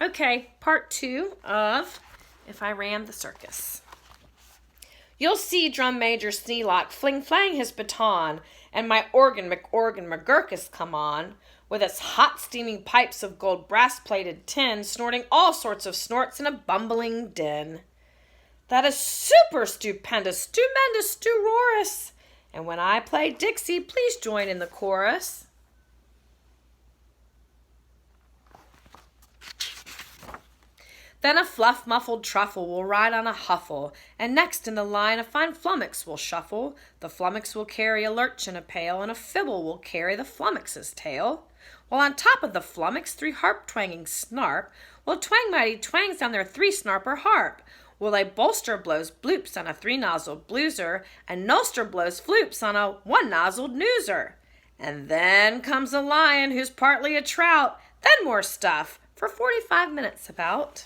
Okay, part 2 of If I Ran the Circus. You'll see Drum Major Sneelock fling-flang his baton, and my organ McGurkus come on, with its hot steaming pipes of gold brass-plated tin, snorting all sorts of snorts in a bumbling din. That is super stupendous, stupendous, stu-rorous. And when I play Dixie, please join in the chorus. Then a fluff-muffled truffle will ride on a huffle, and next in the line a fine flummox will shuffle. The flummox will carry a lurch in a pail, and a fibble will carry the flummox's tail. While on top of the flummox 3 harp-twanging snarp will twang mighty twangs on their 3-snarper harp. While a bolster blows bloops on a 3-nozzled blueser, and Nulster blows floops on a 1-nozzled newser. And then comes a lion who's partly a trout, then more stuff, for 45 minutes about.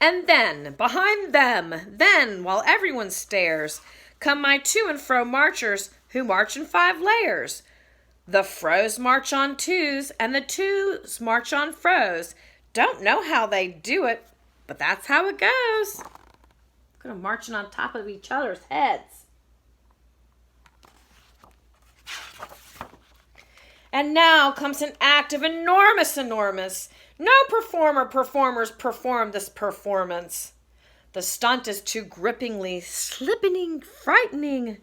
And then, behind them, while everyone stares, come my to and fro marchers who march in 5 layers. The froes march on 2s, and the 2s march on froes. Don't know how they do it, but that's how it goes. Kind of marching on top of each other's heads. And now comes an act of enormous. No performers perform this performance. The stunt is too grippingly, slipping, frightening.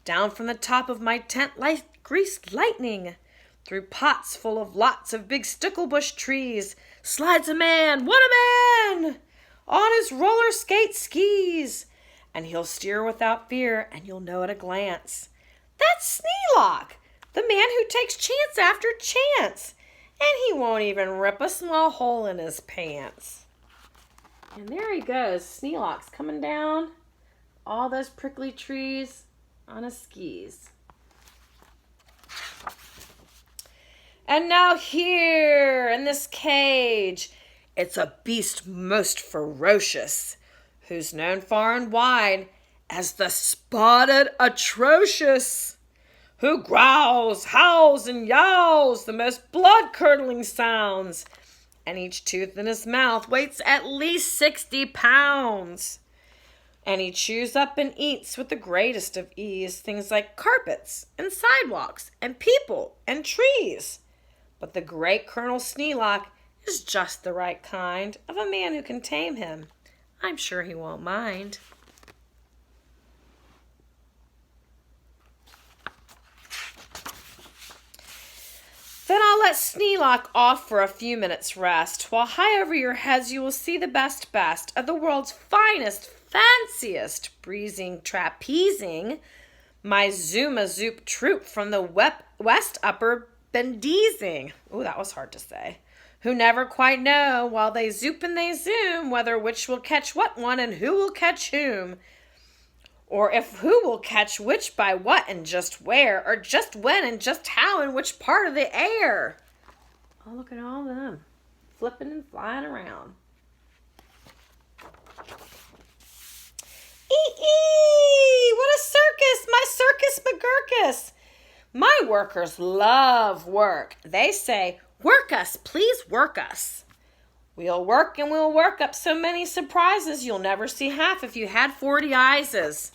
Down from the top of my tent like greased lightning, through pots full of lots of big sticklebush trees, slides a man, what a man! On his roller skate skis. And he'll steer without fear, and you'll know at a glance. That's Sneelock, the man who takes chance after chance. And he won't even rip a small hole in his pants. And there he goes. Sneelock's coming down all those prickly trees on his skis. And now here in this cage, it's a beast most ferocious, who's known far and wide as the Spotted Atrocious, who growls, howls, and yowls the most blood-curdling sounds, and each tooth in his mouth weighs at least 60 pounds. And he chews up and eats with the greatest of ease things like carpets and sidewalks and people and trees. But the great Colonel Sneelock is just the right kind of a man who can tame him. I'm sure he won't mind. Then I'll let Sneelock off for a few minutes' rest, while high over your heads you will see the best of the world's finest, fanciest breezing, trapezing, my Zoom-a-Zoop troop from the West Upper Bendizing. Ooh, that was hard to say. Who never quite know, while they zoop and they zoom, whether which will catch what one and who will catch whom. Or if who will catch which by what and just where, or just when and just how and which part of the air. Oh, look at all of them, flipping and flying around. Ee! What a circus! My circus McGurkus! My workers love work. They say, work us, please work us. We'll work and we'll work up so many surprises you'll never see half if you had 40 eyeses.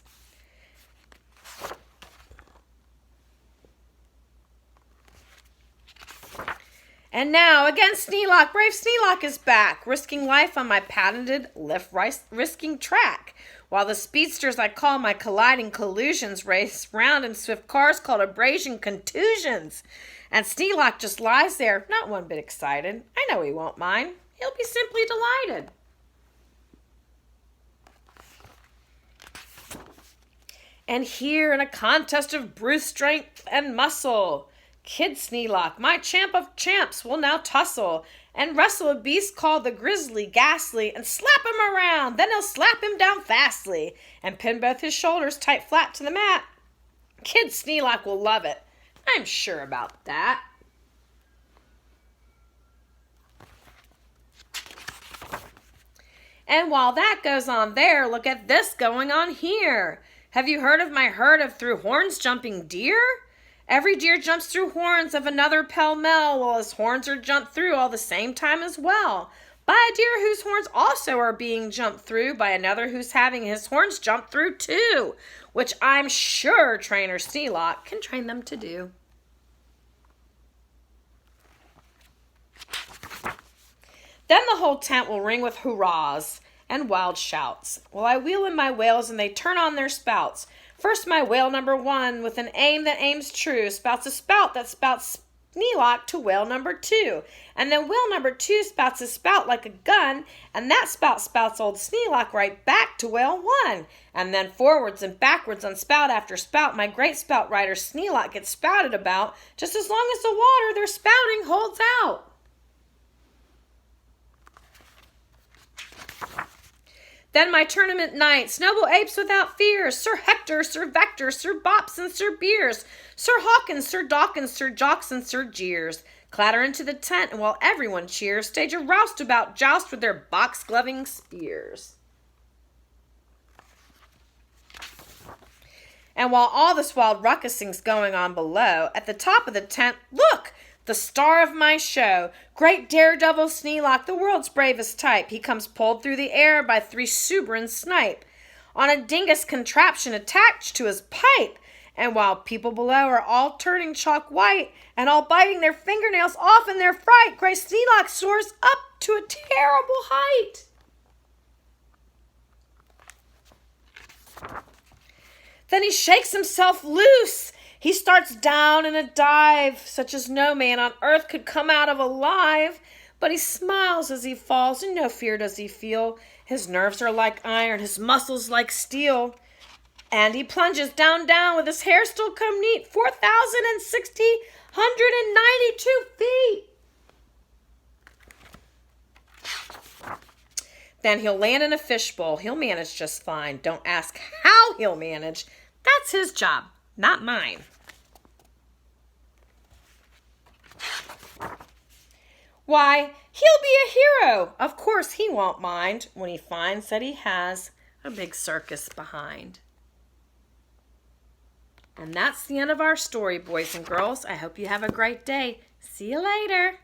And now, again, Sneelock, brave Sneelock is back, risking life on my patented risking track, while the speedsters I call my colliding collusions race round in swift cars called abrasion contusions. And Sneelock just lies there, not one bit excited. I know he won't mind. He'll be simply delighted. And here in a contest of brute strength and muscle, Kid Sneelock, my champ of champs, will now tussle and wrestle a beast called the Grizzly Ghastly and slap him around. Then he'll slap him down fastly and pin both his shoulders tight flat to the mat. Kid Sneelock will love it. I'm sure about that. And while that goes on there, look at this going on here. Have you heard of my herd of through horns jumping deer? Every deer jumps through horns of another pell-mell, while his horns are jumped through all the same time as well, by a deer whose horns also are being jumped through by another who's having his horns jumped through too, which I'm sure Trainer Sneelock can train them to do. Then the whole tent will ring with hurrahs and wild shouts, while I wheel in my whales and they turn on their spouts. First my whale number 1, with an aim that aims true, spouts a spout that spouts Sneelock to whale number 2. And then whale number 2 spouts a spout like a gun, and that spout spouts old Sneelock right back to whale 1. And then forwards and backwards on spout after spout, my great spout rider Sneelock gets spouted about, just as long as the water they're spouting holds out. Then my tournament knights, noble apes without fears, Sir Hector, Sir Vector, Sir Bops, and Sir Beers, Sir Hawkins, Sir Dawkins, Sir Jocks, and Sir Jeers, clatter into the tent, and while everyone cheers, stage a roustabout joust with their box-gloving spears. And while all this wild ruckusing's going on below, at the top of the tent, look! The star of my show, great daredevil Sneelock, the world's bravest type. He comes pulled through the air by 3 Suberin snipe, on a dingus contraption attached to his pipe. And while people below are all turning chalk white, and all biting their fingernails off in their fright, great Sneelock soars up to a terrible height. Then he shakes himself loose. He starts down in a dive, such as no man on earth could come out of alive. But he smiles as he falls, and no fear does he feel. His nerves are like iron, his muscles like steel. And he plunges down, with his hair still come neat, 4,692 feet. Then he'll land in a fishbowl. He'll manage just fine. Don't ask how he'll manage. That's his job, not mine. Why, he'll be a hero. Of course he won't mind when he finds that he has a big circus behind. And that's the end of our story, boys and girls. I hope you have a great day. See you later.